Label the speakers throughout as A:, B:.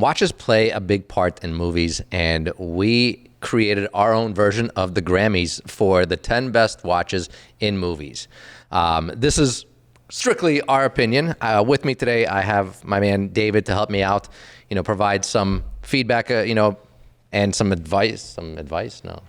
A: Watches play a big part in movies, and we created our own version of the Grammys for the 10 best watches in movies. This is strictly our opinion. With me today, I have my man David to help me out, provide some feedback, and some advice. Some advice? No.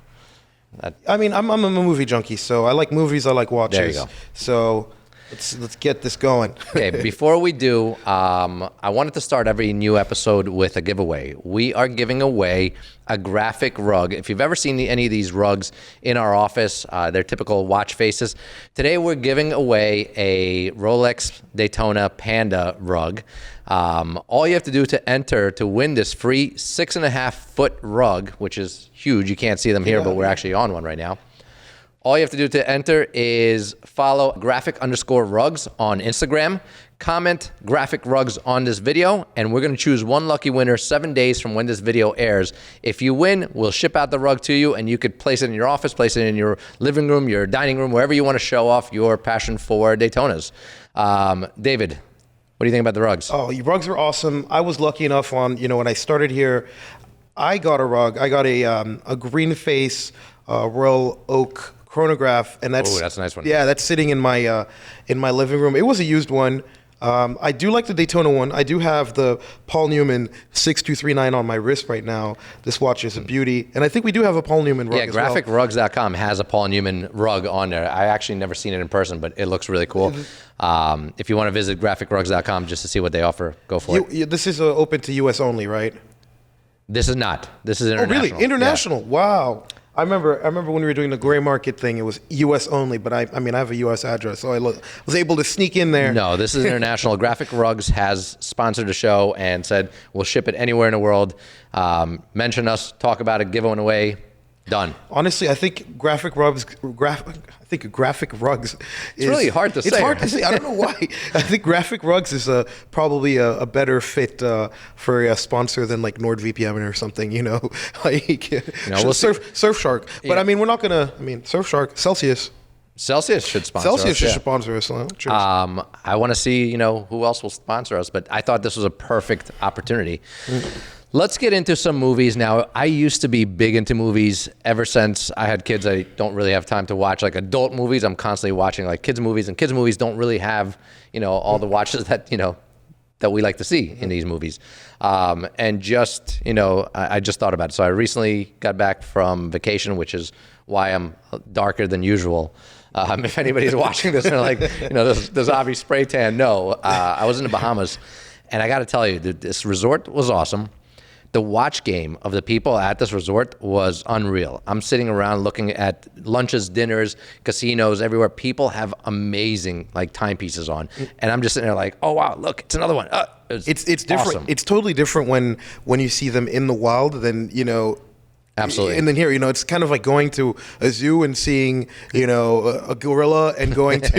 B: I'm a movie junkie, so I like movies, I like watches.
A: There you go.
B: So let's get this going.
A: Okay, before we do, I wanted to start every new episode with a giveaway. We are giving away a graphic rug. If you've ever seen any of these rugs in our office, they're typical watch faces. Today we're giving away a Rolex Daytona Panda rug. All you have to do to enter to win this free 6.5-foot rug, which is huge. You can't see them here, but we're actually on one right now. All you have to do to enter is follow graphic_rugs on Instagram, comment graphic rugs on this video, and we're going to choose one lucky winner 7 days from when this video airs. If you win, we'll ship out the rug to you, and you could place it in your office, place it in your living room, your dining room, wherever you want to show off your passion for Daytonas. David, what do you think about the rugs?
B: Oh, rugs are awesome. I was lucky enough when I started here, I got a rug. I got a green face Royal Oak chronograph, and that's
A: a nice one.
B: Yeah, that's sitting in my living room. It was a used one. I do like the Daytona one. I do have the Paul Newman 6239 on my wrist right now. This watch is a beauty, and I think we do have a Paul Newman rug.
A: Yeah, graphicrugs.com has a Paul Newman rug on there. I actually never seen it in person, but it looks really cool. If you want to visit graphicrugs.com just to see what they offer, go for it.
B: This is open to U.S. only, right?
A: This is not. This is international.
B: Oh, really? International? Yeah. Wow. I remember when we were doing the gray market thing, it was U.S. only, but I have a U.S. address, so I was able to sneak in there.
A: No, this is international. Graphic Rugs has sponsored the show and said we'll ship it anywhere in the world. Mention us, talk about it, give one away. Done.
B: Honestly, I think graphic rugs.
A: It's really hard to say.
B: It's hard to say. I don't know why. I think graphic rugs is probably a better fit for a sponsor than like NordVPN or something. Surfshark. But
A: yeah.
B: We're not gonna. Surfshark, Celsius.
A: Celsius should sponsor us.
B: Celsius should sponsor us. Cheers.
A: I want to see who else will sponsor us, but I thought this was a perfect opportunity. Let's get into some movies now. I used to be big into movies ever since I had kids. I don't really have time to watch like adult movies. I'm constantly watching like kids movies, and kids movies don't really have, all the watches that, that we like to see in these movies. And just, I just thought about it. So I recently got back from vacation, which is why I'm darker than usual. If anybody's watching this and they're like, this Avi spray tan, no. I was in the Bahamas, and I got to tell you, this resort was awesome. The watch game of the people at this resort was unreal. I'm sitting around looking at lunches, dinners, casinos, everywhere. People have amazing timepieces on, and I'm just sitting there like, oh wow, look, it's another one.
B: It's different.
A: Awesome.
B: It's totally different when you see them in the wild than
A: Absolutely.
B: And then here, it's kind of like going to a zoo and seeing, a gorilla, and going to,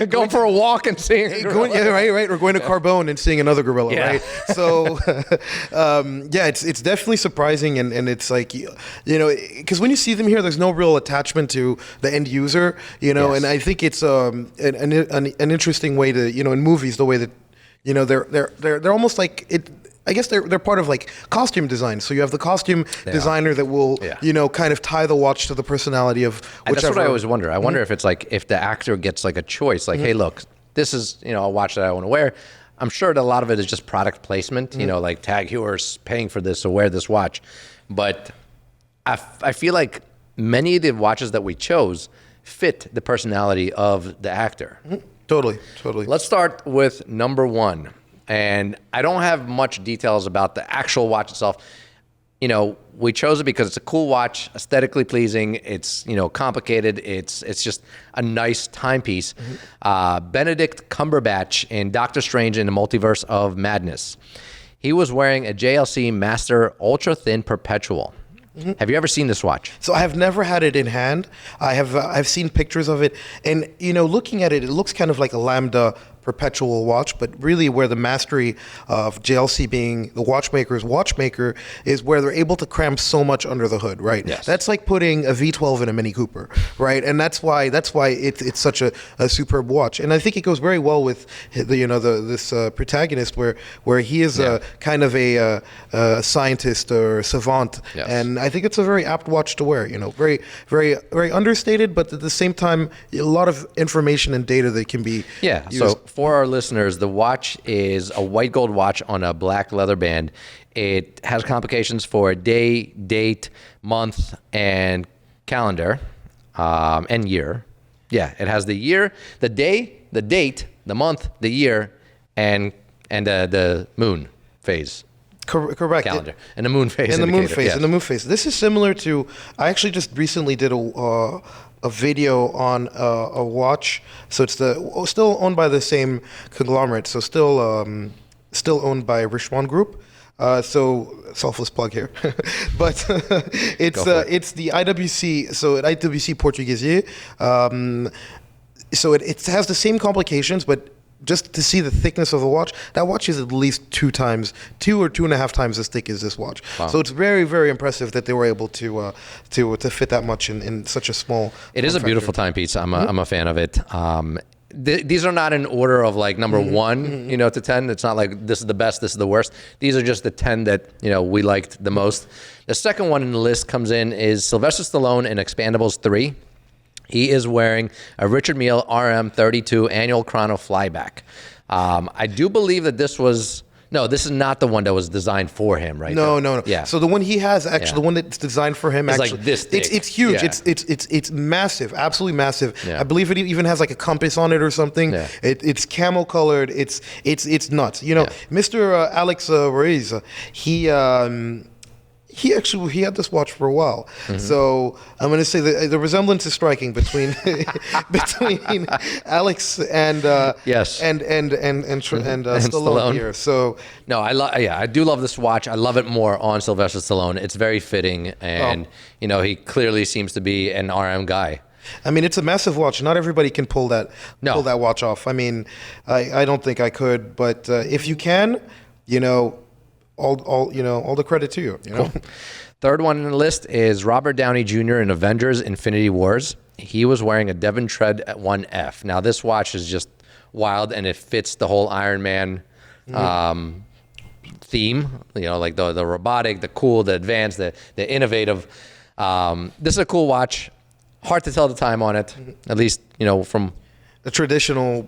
A: going for a walk and seeing a gorilla.
B: Right. Or going to Carbone and seeing another gorilla, right? So, it's definitely surprising, and it's like, because when you see them here, there's no real attachment to the end user,
A: Yes.
B: and I think it's an interesting way to, in movies, the way that, they're almost like it. I guess they're part of like costume design. So you have the costume designer that will, kind of tie the watch to the personality of whichever.
A: That's what I always wonder. I wonder if it's like, if the actor gets like a choice, like, hey, look, this is, a watch that I want to wear. I'm sure that a lot of it is just product placement, like Tag Heuer's paying for this, so wear this watch. But I feel like many of the watches that we chose fit the personality of the actor.
B: Totally.
A: Let's start with number one. And I don't have much details about the actual watch itself. We chose it because it's a cool watch, aesthetically pleasing. It's, complicated. It's just a nice timepiece. Benedict Cumberbatch in Doctor Strange in the Multiverse of Madness. He was wearing a JLC Master Ultra Thin Perpetual. Have you ever seen this watch?
B: So I have never had it in hand. I've seen pictures of it, and looking at it, it looks kind of like a Lambda perpetual watch, but really where the mastery of JLC being the watchmaker's watchmaker is where they're able to cram so much under the hood, right?
A: Yes.
B: That's like putting a V12 in a Mini Cooper, right? And that's why it's such a superb watch. And I think it goes very well with this protagonist where he is a kind of a scientist or savant, and I think it's a very apt watch to wear. Very very very understated, but at the same time a lot of information and data that can be used.
A: So for our listeners, the watch is a white gold watch on a black leather band. It has complications for day, date, month, and calendar, and year. Yeah, it has the year, the day, the date, the month, the year, and the moon phase.
B: Correct.
A: Calendar. And the moon phase.
B: And the moon phase. And the moon phase. This is similar to, I actually just recently did a video on a watch. So it's still owned by the same conglomerate. So still owned by Richemont Group. So selfless plug here, but it's the IWC. So at IWC Portuguese, so it has the same complications, but just to see the thickness of the watch, that watch is at least 2 or 2.5 times as thick as this watch.
A: Wow.
B: So it's very, very impressive that they were able to fit that much in such a small.
A: It is a beautiful timepiece. I'm a fan of it. These are not in order of like number 1, to 10. It's not like this is the best, this is the worst. These are just the 10 that we liked the most. The second one in the list comes in is Sylvester Stallone in Expendables 3. He is wearing a Richard Mille RM32 annual chrono flyback. I do believe that this is not the one that was designed for him, right?
B: No.
A: Yeah.
B: So the one he has, actually, the one that's designed for him,
A: it's
B: actually,
A: like this thick.
B: It's huge.
A: Yeah.
B: It's massive, absolutely massive.
A: Yeah.
B: I believe it even has like a compass on it or something.
A: Yeah.
B: It's camel colored. It's nuts. Mr. Alex Ruiz, he had this watch for a while, so I'm going to say the resemblance is striking between Alex and Stallone here. So
A: no, I do love this watch. I love it more on Sylvester Stallone. It's very fitting, and he clearly seems to be an RM guy.
B: I mean, it's a massive watch. Not everybody can pull that watch off. I mean, I don't think I could, but if you can, all the credit to you.
A: Cool. Third one on the list is Robert Downey Jr. in Avengers: Infinity Wars. He was wearing a Devon Tread 1F. Now this watch is just wild, and it fits the whole Iron Man theme. Like the robotic, the cool, the advanced, the innovative. This is a cool watch. Hard to tell the time on it, at least from
B: a traditional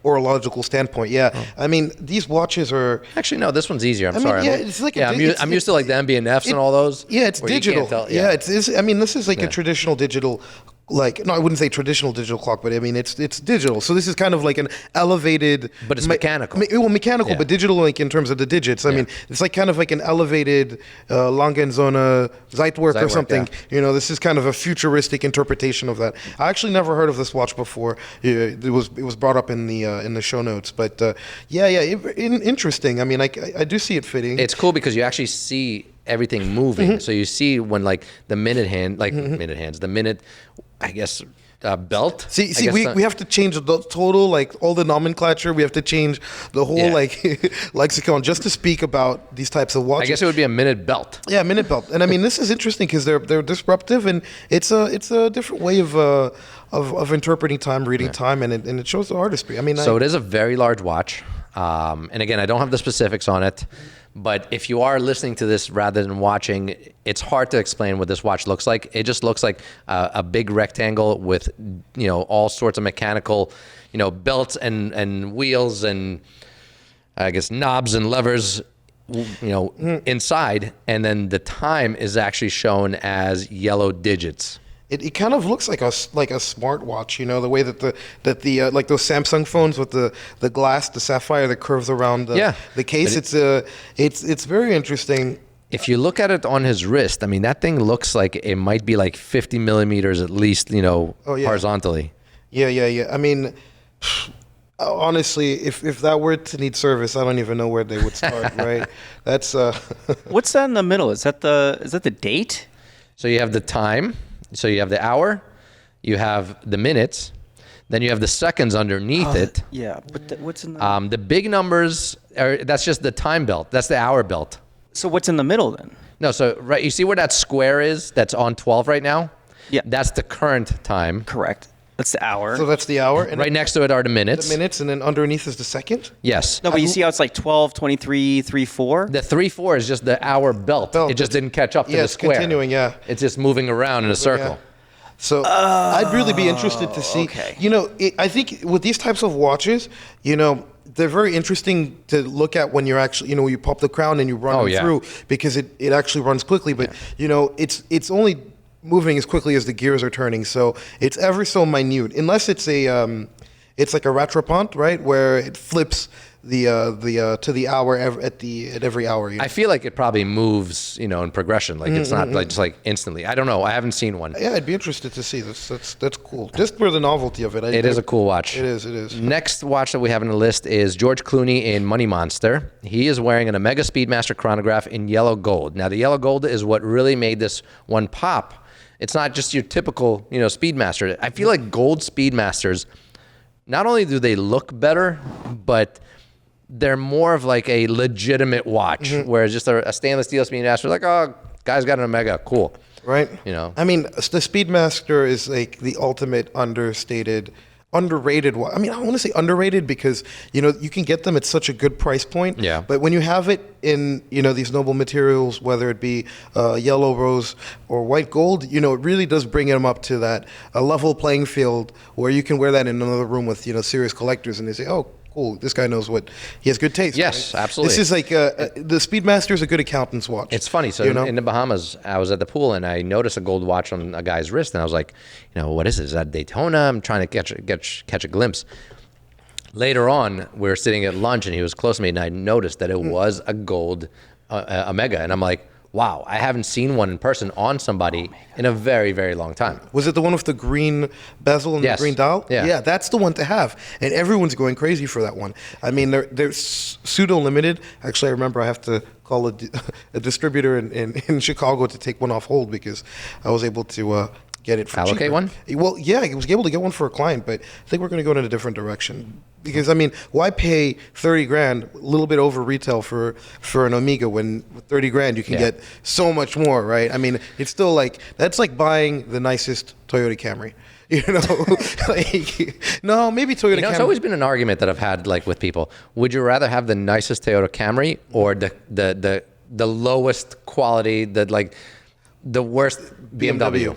B: horological standpoint. I mean, these watches are
A: actually no. This one's easier. I'm sorry.
B: It's like
A: I'm used to like the MB&Fs and all those.
B: Yeah, it's digital. I mean, this is like a traditional digital. I wouldn't say traditional digital clock, but I mean it's digital. So this is kind of like an elevated,
A: but it's mechanical.
B: Mechanical, but digital, like in terms of the digits. I mean, it's like kind of like an elevated Langenzona Zeitwerk or something.
A: Yeah.
B: This is kind of a futuristic interpretation of that. I actually never heard of this watch before. It was brought up in the show notes, but interesting. I mean, I do see it fitting.
A: It's cool because you actually see everything moving. So you see when like the minute hands, the minute, I guess, belt.
B: See, we have to change the total, like all the nomenclature. We have to change the whole lexicon just to speak about these types of watches.
A: I guess it would be a minute belt.
B: Yeah, minute belt. And I mean, this is interesting because they're disruptive, and it's a different way of interpreting time, reading time, and it shows the artistry. I mean,
A: so it is a very large watch. And again, I don't have the specifics on it. But if you are listening to this rather than watching, it's hard to explain what this watch looks like. It just looks like a big rectangle with, all sorts of mechanical, belts and wheels and I guess knobs and levers, inside. And then the time is actually shown as yellow digits.
B: It kind of looks like a smartwatch, the way that the like those Samsung phones with the glass, the sapphire that curves around the case. It's very interesting.
A: If you look at it on his wrist, I mean, that thing looks like it might be like 50 millimeters at least, horizontally.
B: Yeah. I mean, honestly, if that were to need service, I don't even know where they would start. Right? That's
C: What's that in the middle? Is that the date?
A: So you have the time. So you have the hour, you have the minutes, Then you have the seconds underneath it.
C: Yeah, but what's in the...
A: The big numbers that's just the time belt. That's the hour belt.
C: So what's in the middle then?
A: No, so right, you see where that square is? That's on 12 right now.
C: Yeah.
A: That's the current time.
C: Correct. That's the hour.
B: So that's the hour. And
A: Right next to it are the minutes.
B: the minutes, and then underneath is the second.
A: Yes.
C: No, but you see how it's like 12, 23, 3, 4?
A: The 3-4 is just the hour belt. It just didn't catch up to
B: Yeah,
A: the
B: it's
A: square.
B: continuing, yeah.
A: It's just moving around in a circle.
B: So I'd really be interested to see.
C: okay.
B: You know, I think with these types of watches, you know, they're very interesting to look at when you're actually, you know, you pop the crown and you run them through because it actually runs quickly. But you know, it's only moving as quickly as the gears are turning, so it's ever so minute. Unless it's it's like a rattrapant, right, where it flips the to the hour at every hour. You know?
A: I feel like it probably moves, you know, in progression. Like it's not like just like instantly. I don't know. I haven't seen one.
B: Yeah, I'd be interested to see. That's cool. Just for the novelty of it.
A: It is a cool watch.
B: It is.
A: Next watch that we have on the list is George Clooney in Money Monster. He is wearing an Omega Speedmaster chronograph in yellow gold. Now, the yellow gold is what really made this one pop. It's not just your typical, you know, Speedmaster. I feel like gold Speedmasters, not only do they look better, but they're more of like a legitimate watch, whereas just a stainless steel Speedmaster, like, oh, guy's got an Omega, cool.
B: Right.
A: You know.
B: I mean, the Speedmaster is like the ultimate underrated watch. I mean, I don't want to say underrated because, you know, you can get them at such a good price point.
A: Yeah.
B: But when you have it in, you know, these noble materials, whether it be yellow rose or white gold, you know, it really does bring them up to that a level playing field where you can wear that in another room with, you know, serious collectors and they say, oh, cool, this guy knows he has good taste.
A: Yes,
B: right?
A: absolutely.
B: This is like the Speedmaster is a good accountant's watch.
A: It's funny. So
B: you know?
A: in the Bahamas, I was at the pool and I noticed a gold watch on a guy's wrist, and I was like, you know, what is it? Is that Daytona? I'm trying to catch a glimpse. Later on, we were sitting at lunch and he was close to me, and I noticed that it was a gold Omega, and I'm like, wow, I haven't seen one in person on somebody in a very, very long time.
B: Was it the one with the green bezel and
A: Yes.
B: the green dial?
A: Yeah.
B: That's the one to have. And everyone's going crazy for that one. I mean, they're pseudo limited. Actually, I remember I have to call a distributor in Chicago to take one off hold because I was able to get it for
A: Allocate
B: cheaper.
A: one?
B: Well, yeah, I was able to get one for a client, but I think we're going to go in a different direction. Because, I mean, why pay 30 grand, a little bit over retail for an Omega when with 30 grand you can get so much more, right? I mean, it's still like, that's like buying the nicest Toyota Camry. You know, like, no, maybe Toyota
A: You know,
B: Camry.
A: it's always been an argument that I've had like with people. Would you rather have the nicest Toyota Camry or the lowest quality, the worst BMW?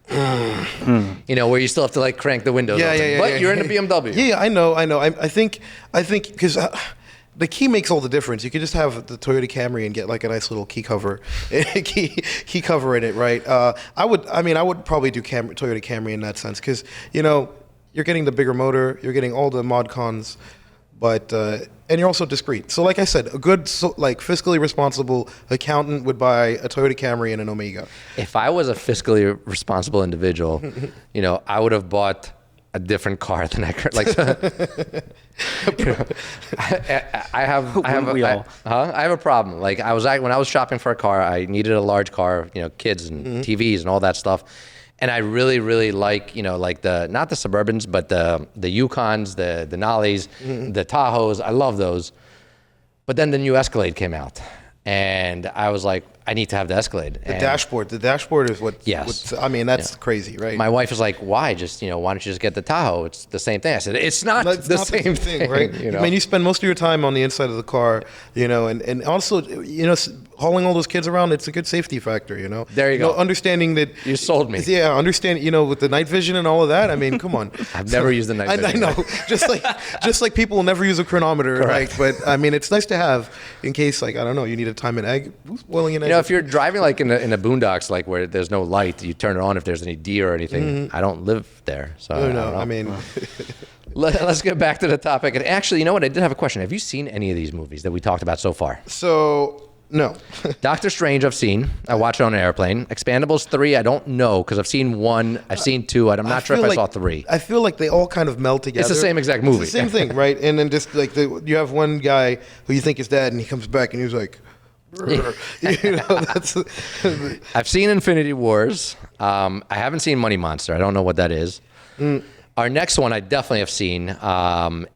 A: You know, where you still have to like crank the windows open. But you're in a BMW.
B: Yeah, I know. I think because the key makes all the difference. You could just have the Toyota Camry and get like a nice little key cover, key cover in it, right? I would probably do Toyota Camry in that sense because, you know, you're getting the bigger motor, you're getting all the mod cons, but and you're also discreet. So like I said, a good like fiscally responsible accountant would buy a Toyota Camry and an Omega.
A: If I was a fiscally responsible individual, you know, I would have bought a different car than I currently. Like, you know, I have a problem. Like when I was shopping for a car, I needed a large car, you know, kids and TVs and all that stuff. And I really, really like, you know, like not the Suburbans, but the Yukons, the Denali's, the Tahoes. I love those. But then the new Escalade came out. And I was like, I need to have the Escalade.
B: The dashboard is what.
A: Yes.
B: I mean, that's crazy, right?
A: My wife was like, why? Just, you know, why don't you just get the Tahoe? It's the same thing. I said, it's not the same thing,
B: right?
A: You know?
B: I mean, you spend most of your time on the inside of the car, you know, and also, you know, hauling all those kids around, it's a good safety factor, you know.
A: There you go.
B: Know, understanding that.
A: You sold me.
B: Yeah, understand, you know, with the night vision and all of that. I mean, come on.
A: I've never used the night vision.
B: I know. just like people will never use a chronometer,
A: Correct.
B: right? But I mean, it's nice to have in case, like, I don't know, you need to time an egg. Who's boiling an egg?
A: You know, if you're driving like in the boondocks, like where there's no light, you turn it on if there's any deer or anything. I don't live there, so I don't know.
B: I mean,
A: let's get back to the topic. And actually, you know what? I did have a question. Have you seen any of these movies that we talked about so far?
B: so no.
A: Doctor Strange, I've seen. I watched it on an airplane. Expendables 3, I don't know because I've seen 1, I've seen 2. I'm not sure if I saw 3.
B: I feel like they all kind of meld together.
A: It's the same exact movie.
B: It's the same thing, right? And then just like you have one guy who you think is dead, and he comes back and he's like, you know, that's.
A: I've seen Infinity Wars. I haven't seen Money Monster. I don't know what that is. Our next one I definitely have seen.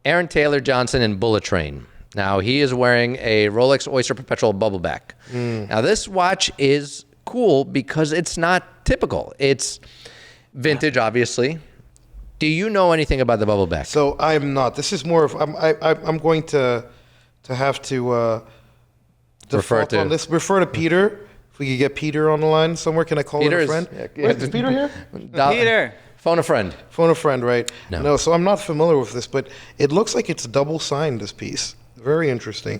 A: Aaron Taylor Johnson in Bullet Train. Now, he is wearing a Rolex Oyster Perpetual Bubbleback. Now, this watch is cool because it's not typical. It's vintage, obviously. Do you know anything about the Bubbleback?
B: So I'm not. This is more of I'm going to have to default on this. Refer to Peter. If we could get Peter on the line somewhere, can I call him a friend? Wait, is Peter here?
C: Peter.
A: Phone a friend.
B: Phone a friend, right?
A: No.
B: So I'm not familiar with this, but it looks like it's double signed, this piece. Very interesting.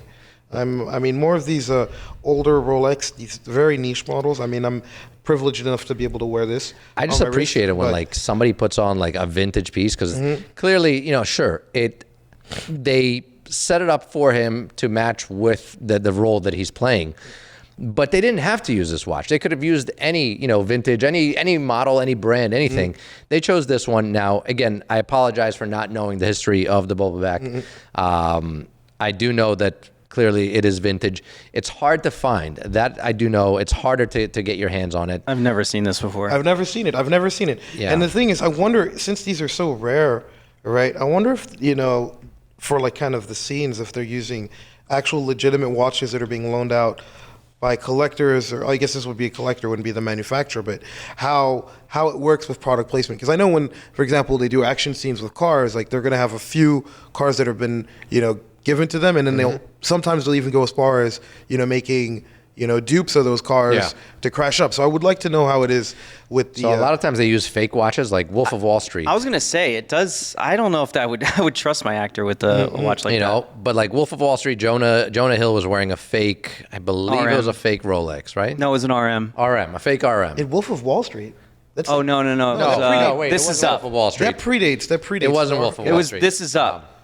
B: I mean, more of these older Rolex, these very niche models. I mean, I'm privileged enough to be able to wear this.
A: I just appreciate it when like somebody puts on like a vintage piece because clearly, sure, they set it up for him to match with the role that he's playing. But they didn't have to use this watch. They could have used any, vintage, any model, any brand, anything. They chose this one. Now, again, I apologize for not knowing the history of the Bubbleback. I do know that clearly it is vintage. It's hard to find. That I do know. It's harder to get your hands on it.
C: I've never seen this before.
B: I've never seen it.
A: Yeah.
B: And the thing is, I wonder, since these are so rare, right? I wonder if, for like kind of the scenes, if they're using actual legitimate watches that are being loaned out by collectors, or I guess this would be a collector, wouldn't be the manufacturer, but how it works with product placement. Because I know when, for example, they do action scenes with cars, like they're going to have a few cars that have been, given to them, and then they'll even go as far as, making, dupes of those cars to crash up. So I would like to know how it is with the...
A: So a lot of times they use fake watches, like Wolf of Wall Street.
C: I was gonna say it does. I don't know if I would trust my actor with a watch like that.
A: But like Wolf of Wall Street, Jonah Hill was wearing a fake, I believe
C: RM.
A: it was a fake Rolex, right?
C: No, it was an RM.
A: A fake RM.
B: In Wolf of Wall Street. That's
C: Oh no!
A: Wait,
C: This
A: it
C: is
A: wasn't
C: up.
A: Wolf of Wall Street.
B: That predates.
A: It wasn't Wolf of Wall Street.
C: This is up.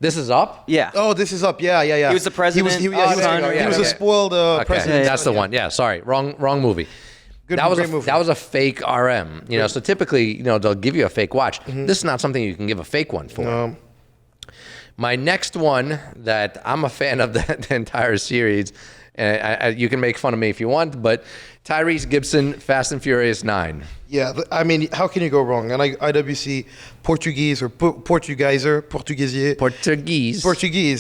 A: This is up?
C: Yeah.
B: Oh, This Is Up. Yeah.
C: He was the president.
B: He was a spoiled president.
A: That's the one. Yeah, sorry. Wrong movie.
B: Great movie.
A: That was a fake RM. So typically, they'll give you a fake watch. This is not something you can give a fake one for. My next one that I'm a fan of the entire series, you can make fun of me if you want, but Tyrese Gibson, Fast and Furious 9.
B: Yeah, I mean, how can you go wrong? And IWC Portuguese or Portugies,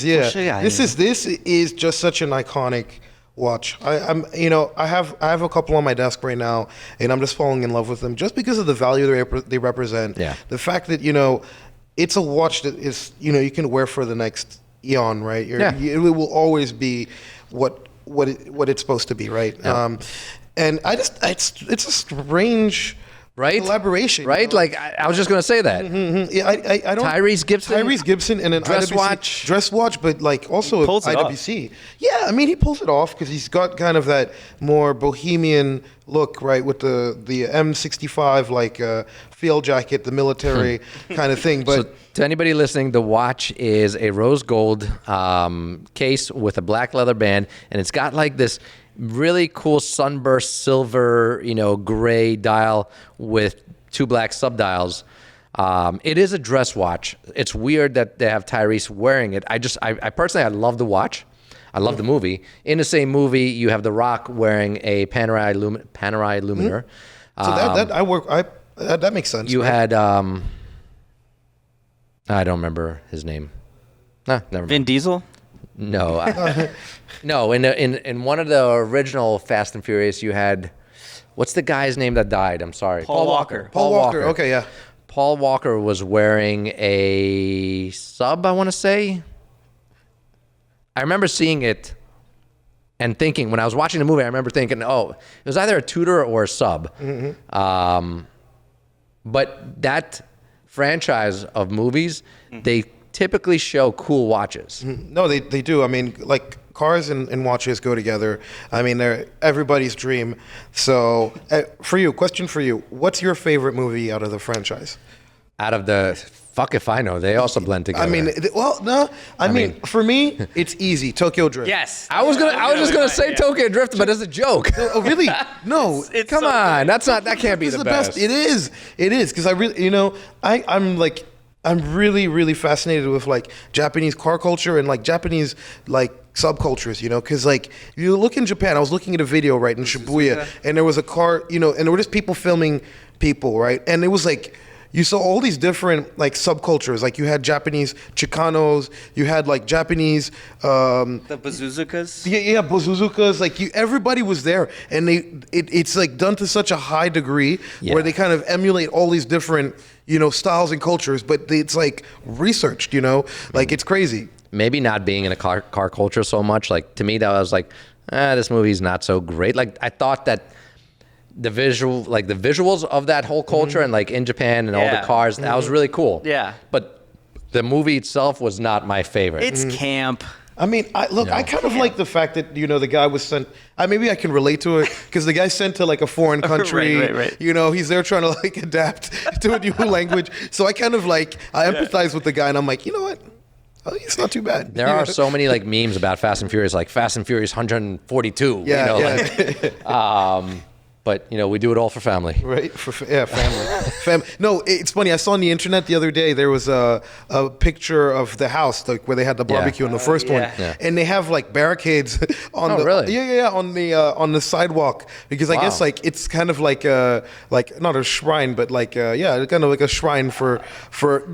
B: yeah. This is just such an iconic watch. I have a couple on my desk right now, and I'm just falling in love with them just because of the value they represent.
A: Yeah.
B: The fact that it's a watch that is you can wear for the next eon, right? It will always be what it's supposed to be, right?
A: Yeah.
B: And it's a strange collaboration,
A: right? Like I was just gonna say that.
B: Yeah, I don't.
A: Tyrese Gibson and an
B: dress
A: IWC,
B: watch, but like also
C: pulls it
B: IWC. Yeah, I mean he pulls it off because he's got kind of that more bohemian look, right, with the M65 like field jacket, the military kind of thing. But
A: so to anybody listening, the watch is a rose gold case with a black leather band, and it's got like this really cool sunburst silver, gray dial with two black subdials. It is a dress watch. It's weird that they have Tyrese wearing it. I personally, I love the watch. I love the movie. In the same movie, you have The Rock wearing a Panerai Luminar.
B: So that makes sense.
A: You had I don't remember his name. Never mind.
C: Vin Diesel.
A: No, no. In one of the original Fast and Furious, you had what's the guy's name that died? I'm sorry,
C: Paul Walker.
B: Paul Walker. Okay, yeah.
A: Paul Walker was wearing a sub. I want to say. I remember seeing it and thinking when I was watching the movie. I remember thinking, oh, it was either a Tudor or a sub. But that franchise of movies, they typically show cool watches.
B: No, they do. I mean, like cars and watches go together. I mean, they're everybody's dream. So, question for you: what's your favorite movie out of the franchise?
A: Out of the fuck if I know, they also blend together.
B: I mean, I mean, for me, it's easy. Tokyo Drift.
C: Yes.
A: I was just gonna say Tokyo Drift, but it's a joke.
B: Oh, really? No.
A: Come on, that can't be the best.
B: It is because I really, I'm really, really fascinated with like Japanese car culture and like Japanese like subcultures, because like you look in Japan, I was looking at a video right in Shibuya, and there was a car, and there were just people filming people, right, and it was like, you saw all these different like subcultures. Like you had Japanese Chicanos, you had like Japanese
C: The bazookas.
B: yeah, Bozuzukas. Like everybody was there, and it's like done to such a high degree where they kind of emulate all these different styles and cultures, but it's like researched. Like it's crazy.
A: Maybe not being in a car culture so much. Like to me, that was like, this movie's not so great. Like I thought that the visuals of that whole culture and like in Japan and all the cars, that was really cool.
C: Yeah.
A: But the movie itself was not my favorite.
C: It's camp.
B: I mean, I kind of like the fact that the guy was sent. Maybe I can relate to it because the guy's sent to like a foreign country.
C: Right.
B: He's there trying to like adapt to a new language. So I kind of I empathize with the guy, and I'm like, you know what? Oh, it's not too bad.
A: There are so many like memes about Fast and Furious, like Fast and Furious 142. But we do it all for family.
B: Right? Family. No, it's funny. I saw on the internet the other day there was a picture of the house like where they had the barbecue in the first one, and they have like barricades on on the sidewalk because I guess like it's kind of like not a shrine, but like kind of like a shrine for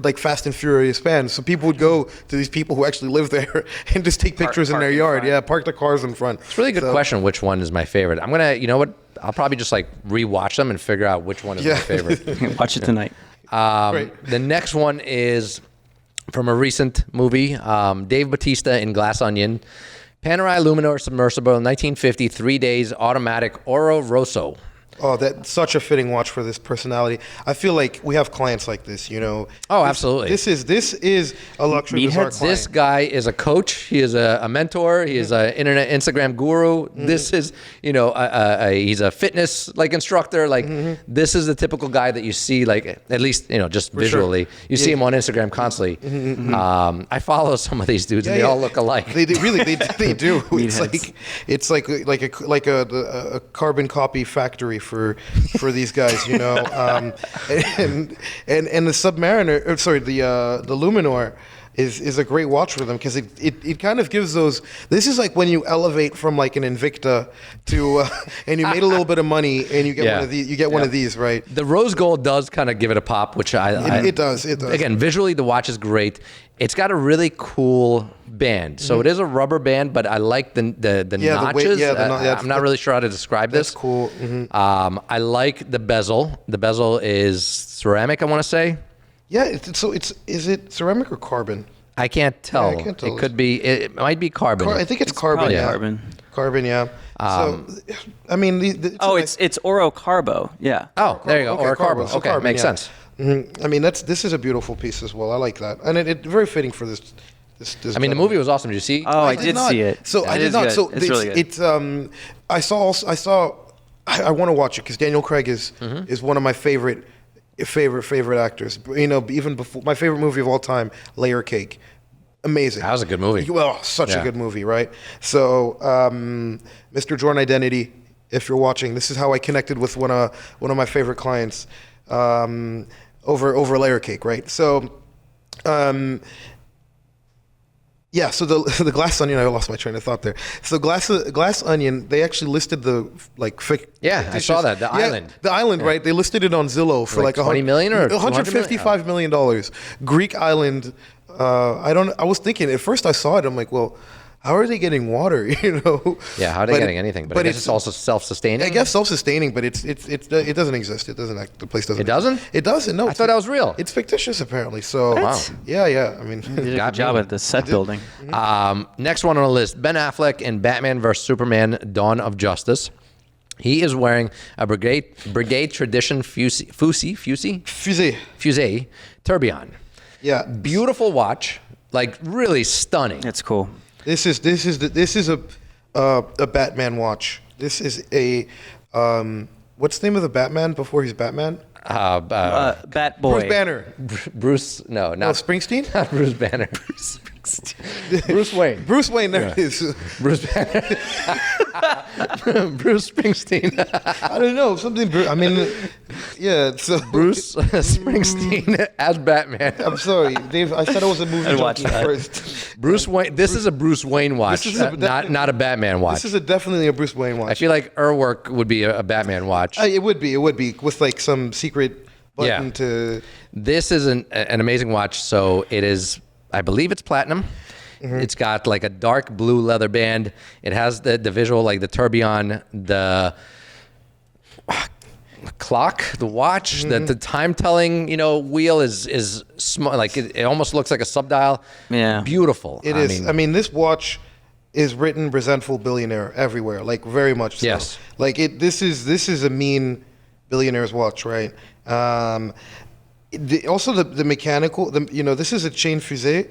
B: like Fast and Furious fans. So people would go to these people who actually live there and just take pictures in their yard. Yeah, park the cars in front.
A: It's a really good question. Which one is my favorite? I'm gonna, I'll probably just like rewatch them and figure out which one is my favorite.
C: Watch it tonight.
A: The next one is from a recent movie, Dave Bautista in Glass Onion, Panerai Luminor Submersible, 1950, 3 days, automatic, Oro Rosso.
B: Oh, that's such a fitting watch for this personality. I feel like we have clients like this,
A: Oh, absolutely.
B: This is a luxury bizarre client.
A: This guy is a coach. He is a mentor. He is an internet Instagram guru. This is, he's a fitness like instructor. Like this is the typical guy that you see, like at least just for visually. Sure. You see him on Instagram constantly. I follow some of these dudes, and they all look alike.
B: They do. They do. It's like a carbon copy factory for these guys, and the Submariner, the Luminor is a great watch for them because it kind of gives those. This is like when you elevate from like an Invicta to and you made a little bit of money and you get one of these. You get one of these, right?
A: The rose gold does kind of give it a pop, which
B: it does.
A: Again, visually the watch is great. It's got a really cool band. So it is a rubber band, but I like the notches. I'm not really sure how to describe this.
B: That's cool.
A: I like the bezel. The bezel is ceramic, I want to say.
B: Yeah, is it ceramic or carbon?
A: I can't tell.
B: Yeah, I can't tell.
A: It could be. It might be carbon.
B: I think it's carbon.
C: Yeah.
B: Carbon. Yeah. So, I mean,
C: it's Oro Carbo. Yeah.
A: Oh, there you go.
B: Okay,
A: or carbon.
B: So
A: okay,
B: carbon,
A: makes sense.
B: I mean, this is a beautiful piece as well. I like that, and it very fitting for this.
A: I mean, the movie was awesome. Did you see?
C: Oh, I did see it.
B: So I did not.
C: Good.
B: So
C: it's really good.
B: It's I saw. I want to watch it because Daniel Craig is one of my favorite actors. Even before my favorite movie of all time, Layer Cake. Amazing.
A: That was a good movie.
B: Well, such a good movie, right? So, Mr. Jordan Identity, if you're watching, this is how I connected with one of my favorite clients over Layer Cake, right? So, so the Glass Onion, I lost my train of thought there. So Glass Onion, they actually listed the
A: I saw that, the island.
B: The island, right? They listed it on Zillow for like
A: $20 million or
B: $155 million. Greek island. I was thinking at first I saw it, I'm like, well, how are they getting water?
A: Yeah, how are they getting anything? But I guess it's also self-sustaining.
B: I guess self-sustaining, but it doesn't exist. It doesn't. The place doesn't.
A: It doesn't.
B: It doesn't. No,
A: I thought that was real.
B: It's fictitious, apparently. So
A: wow.
B: Yeah. I mean,
C: you did a good job at the set building.
A: Next one on the list: Ben Affleck in Batman vs Superman: Dawn of Justice. He is wearing a brigade tradition fusee tourbillon.
B: Yeah,
A: beautiful watch, like really stunning.
C: It's cool.
B: This is a Batman watch. This is a what's the name of the Batman before he's Batman?
C: Bat Boy.
B: Bruce Banner.
A: Bruce, no, not
B: Springsteen.
A: Not Bruce Banner. Bruce Wayne.
B: Bruce Wayne. There it is.
A: Bruce Banner. Bruce Springsteen.
B: I don't know something. I mean, yeah. So
A: Bruce Springsteen as Batman.
B: I'm sorry, Dave. I said I was a movie junkie first.
A: Bruce Wayne. This is a Bruce Wayne watch, not a Batman watch.
B: This is definitely a Bruce Wayne watch.
A: I feel like Urwerk would be a Batman watch.
B: It would be with like some secret button to.
A: This is an amazing watch. So it is, I believe it's platinum. It's got like a dark blue leather band. It has the visual, like the tourbillon, the clock, the watch, the time telling, wheel is small. Like it almost looks like a subdial.
C: Yeah.
A: Beautiful.
B: It is. I mean, this watch is written resentful billionaire everywhere, like very much so.
A: Yes.
B: Like this is a mean billionaire's watch, right? Also the mechanical, this is a chain fusée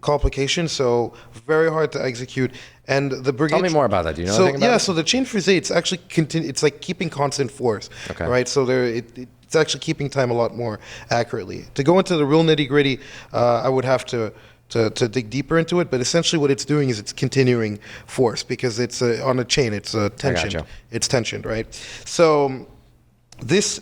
B: complication, so very hard to execute. And the brigade.
A: Tell me more about that. Do you know anything about it?
B: So the chain fusée, it's actually it's like keeping constant force,
A: Okay.
B: right? So it's actually keeping time a lot more accurately. To go into the real nitty gritty, I would have to dig deeper into it, but essentially what it's doing is it's continuing force because it's on a chain. It's tensioned.
A: gotcha.
B: It's tensioned, right? So this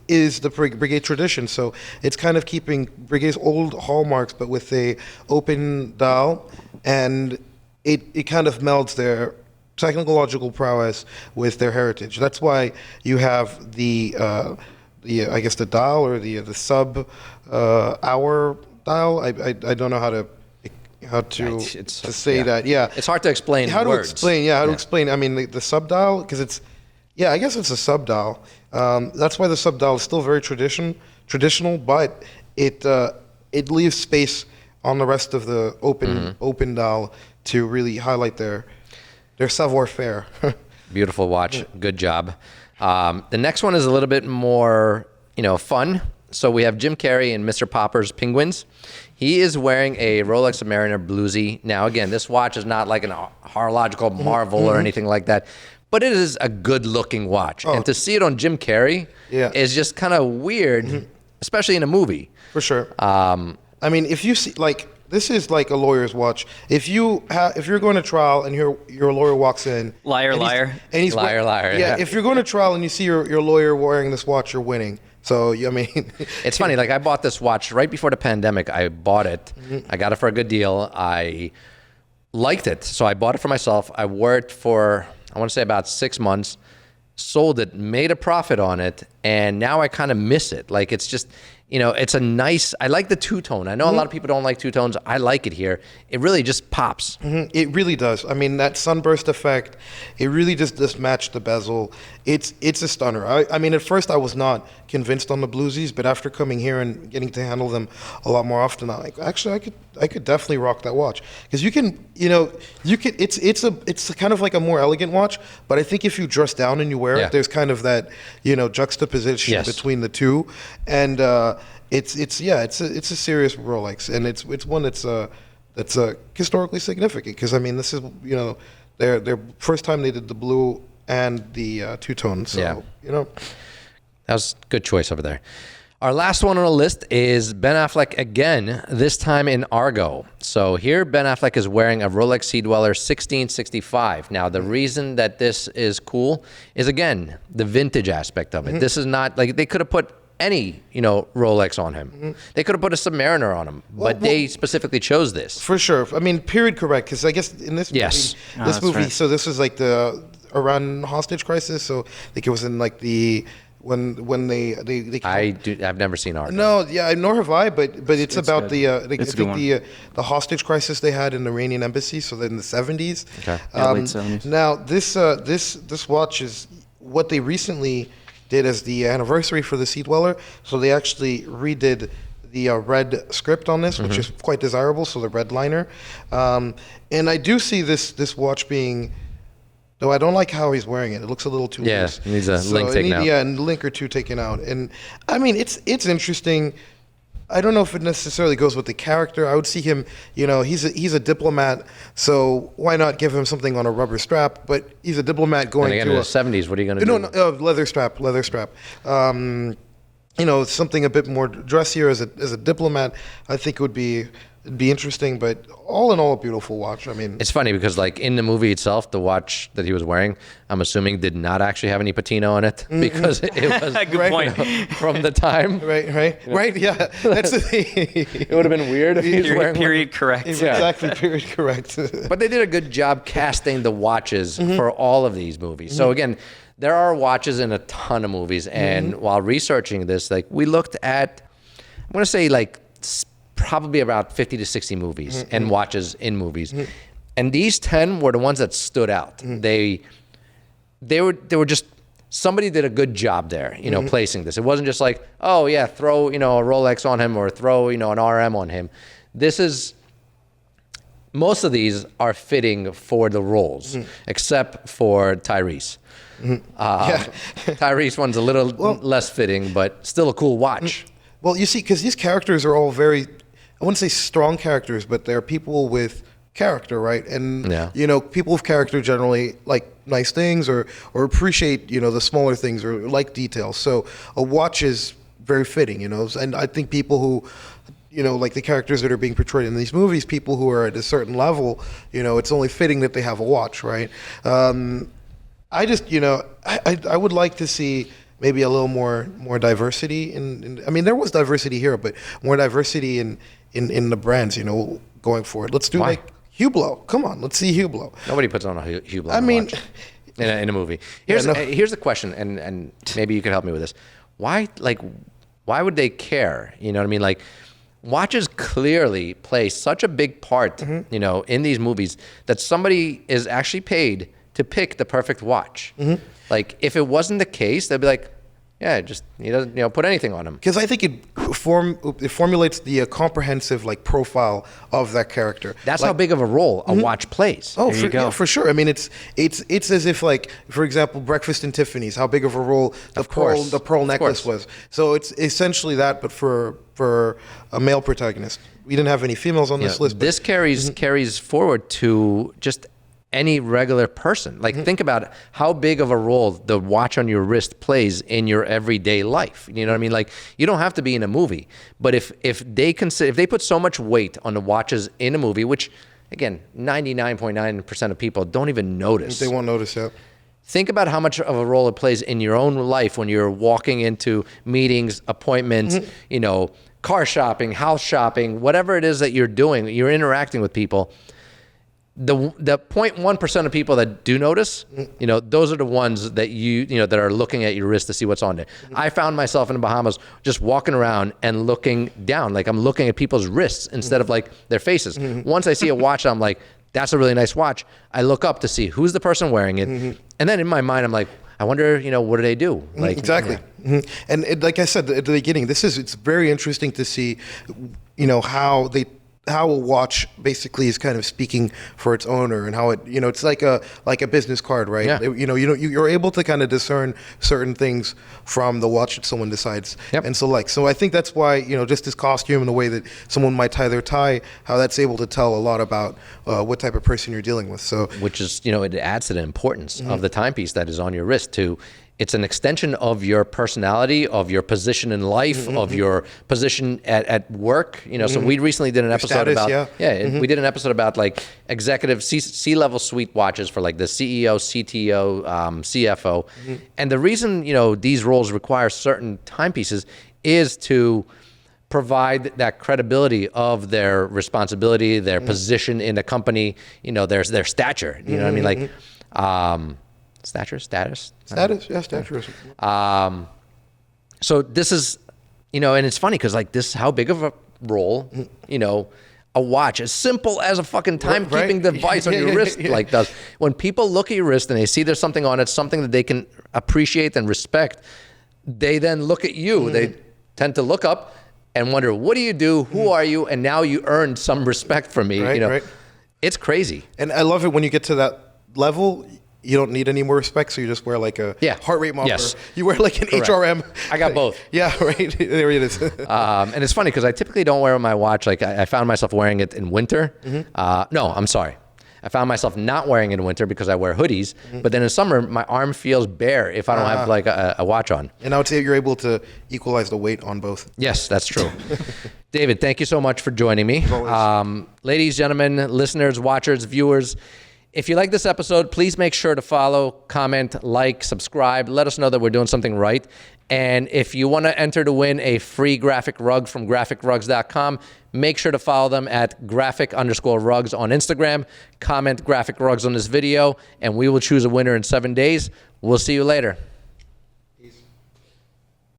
B: is the brigade tradition. So it's kind of keeping brigade's old hallmarks, but with a open dial, and it kind of melds their technological prowess with their heritage. That's why you have the I guess the dial or the sub hour dial. I don't know how to say that. Yeah,
A: it's hard to explain.
B: How
A: words.
B: to explain? Yeah, how to explain? I mean, the sub dial, because it's I guess it's a sub dial. That's why the sub dial is still very traditional, but it leaves space on the rest of the open dial to really highlight their savoir-faire.
A: Beautiful watch. Good job. The next one is a little bit more, fun. So we have Jim Carrey in Mr. Popper's Penguins. He is wearing a Rolex Submariner bluesy. Now, again, this watch is not like an horological marvel or anything like that, but it is a good-looking watch. And to see it on Jim Carrey is just kind of weird, especially in a movie.
B: For sure. I mean, if you see, this is like a lawyer's watch. If you're going to trial and your lawyer walks in,
C: Liar.
B: And he's
A: Liar.
B: Yeah, if you're going to trial and you see your lawyer wearing this watch, you're winning. So I mean,
A: it's funny. Like I bought this watch right before the pandemic. I bought it. I got it for a good deal. I liked it, so I bought it for myself. I wore it for I want to say about 6 months. Sold it, made a profit on it, and now I kind of miss it. Like it's just, it's a nice. I like the two-tone. I know a lot of people don't like two-tones. I like it here. It really just pops.
B: It really does. I mean, that sunburst effect, it really just matched the bezel. It's a stunner. I mean, at first I was not convinced on the bluesies, but after coming here and getting to handle them a lot more often, I'm like, actually, I could definitely rock that watch because you can. It's kind of like a more elegant watch, but I think if you dress down and you wear it, there's kind of that juxtaposition between the two, and it's a serious Rolex, and it's one that's historically significant because I mean this is their first time they did the blue and the two-tone, so
A: that was a good choice over there. Our last one on the list is Ben Affleck again, this time in Argo. So here Ben Affleck is wearing a Rolex Sea Dweller 1665. Now, the reason that this is cool is, again, the vintage aspect of it. This is not, like, they could have put any, Rolex on him. They could have put a Submariner on him, but they specifically chose this.
B: For sure. I mean, period correct, because I guess in this movie,
C: right.
B: so this was like the Iran hostage crisis, so I think it was in like the... When they
A: I've never seen Argo.
B: No, yeah, nor have I. But it's about
C: good.
B: the hostage crisis they had in the Iranian embassy. So in the 70s.
A: Okay.
C: Late 70s.
B: Now this watch is what they recently did as the anniversary for the Sea Dweller. So they actually redid the red script on this, which is quite desirable. So the red liner, and I do see this watch being. Though I don't like how he's wearing it. It looks a little too loose.
A: Yeah, needs a link taken out.
B: Yeah, and a link or two taken out. And I mean, it's interesting. I don't know if it necessarily goes with the character. I would see him, he's a diplomat, so why not give him something on a rubber strap? But he's a diplomat going
A: and again,
B: to
A: in the 70s, what are you going to do?
B: No, leather strap. Something a bit more dressier as a diplomat. I think it would be. It'd be interesting, but all in all, a beautiful watch. I mean,
A: it's funny because, like, in the movie itself, the watch that he was wearing, I'm assuming, did not actually have any patina on it because it was
C: Good point.
A: From the time.
B: Right. Yeah, that's the thing.
A: It would have been weird if he was wearing
C: period correct.
B: Exactly, period correct.
A: But they did a good job casting the watches for all of these movies. So again, there are watches in a ton of movies. And while researching this, like we looked at, I'm going to say like probably about 50 to 60 movies and watches in movies. And these 10 were the ones that stood out. They were just, somebody did a good job there, you know, placing this. It wasn't just like, oh yeah, throw, you know, a Rolex on him or throw, you know, an RM on him. This is, most of these are fitting for the roles, except for Tyrese. Tyrese one's a little less fitting, but still a cool watch.
B: Well, you see, because these characters are all very, I wouldn't say strong characters, but they're people with character, right? And you know, people with character generally like nice things or appreciate, you know, the smaller things or like details. So a watch is very fitting, you know. And I think people who, you know, like the characters that are being portrayed in these movies, people who are at a certain level, you know, it's only fitting that they have a watch, right? I just, you know, I would like to see maybe a little more diversity in I mean, there was diversity here, but more diversity in the brands, you know, going forward. Let's do like Hublot. Come on, let's see Hublot.
A: Nobody puts on a Hublot. I mean, in a movie. Here's the question, and maybe you could help me with this. Why would they care? You know what I mean? Like, watches clearly play such a big part, you know, in these movies that somebody is actually paid to pick the perfect watch. Like, if it wasn't the case, they'd be like, yeah, just, he doesn't, you know, put anything on him.
B: Because I think it formulates the comprehensive like profile of that character.
A: That's how big of a role a watch plays.
B: Oh, yeah, for sure. I mean, it's as if, like, for example, Breakfast in Tiffany's, how big of a role the pearl necklace was. So it's essentially that, but for a male protagonist. We didn't have any females on this list.
A: This carries forward to just any regular person. Like, think about how big of a role the watch on your wrist plays in your everyday life. You know what I mean? Like, you don't have to be in a movie, but if they put so much weight on the watches in a movie, which again, 99.9% of people don't even notice.
B: They won't notice that.
A: Think about how much of a role it plays in your own life when you're walking into meetings, appointments, you know, car shopping, house shopping, whatever it is that you're doing, you're interacting with people. The 0.1% of people that do notice, you know, those are the ones that you know, that are looking at your wrist to see what's on there. I found myself in the Bahamas just walking around and looking down, like I'm looking at people's wrists instead of like their faces. Once I see a watch, I'm like, that's a really nice watch. I look up to see who's the person wearing it. And then in my mind, I'm like, I wonder, you know, what do they do? Like,
B: exactly. And like I said at the beginning, it's very interesting to see, you know, how a watch basically is kind of speaking for its owner, and how it, you know, it's like a business card, right?
A: Yeah.
B: You know, you're able to kind of discern certain things from the watch that someone decides and select. So I think that's why, you know, just this costume and the way that someone might tie their tie, how that's able to tell a lot about what type of person you're dealing with. So,
A: which is, you know, it adds to the importance of the timepiece that is on your wrist too. It's an extension of your personality, of your position in life, of your position at work. You know, so we recently did an episode about we did an episode about like executive C-level suite watches for like the CEO, CTO, CFO, and the reason, you know, these roles require certain timepieces is to provide that credibility of their responsibility, their position in the company. You know, their stature. You know what I mean? Like. Stature. So this is, you know, and it's funny because like this, how big of a role, you know, a watch as simple as a fucking timekeeping device on your wrist like does. When people look at your wrist and they see there's something on it, something that they can appreciate and respect, they then look at you. They tend to look up and wonder, what do you do? Who are you? And now you earned some respect from me. You know, it's crazy.
B: And I love it when you get to that level. You don't need any more respect, so you just wear like a heart rate monitor.
A: Yes.
B: You wear like an HRM.
A: I got both.
B: Yeah, right. There it is.
A: And it's funny because I typically don't wear my watch. Like I found myself wearing it in winter. No, I'm sorry. I found myself not wearing it in winter because I wear hoodies. But then in summer, my arm feels bare if I don't have like a watch on.
B: And I would say you're able to equalize the weight on both.
A: Yes, that's true. David, thank you so much for joining me. Ladies, gentlemen, listeners, watchers, viewers, if you like this episode, please make sure to follow, comment, like, subscribe. Let us know that we're doing something right. And if you want to enter to win a free graphic rug from graphicrugs.com, Make sure to follow them at graphic_rugs on Instagram. Comment graphic rugs on this video, and we will choose a winner in 7 days. We'll see you later.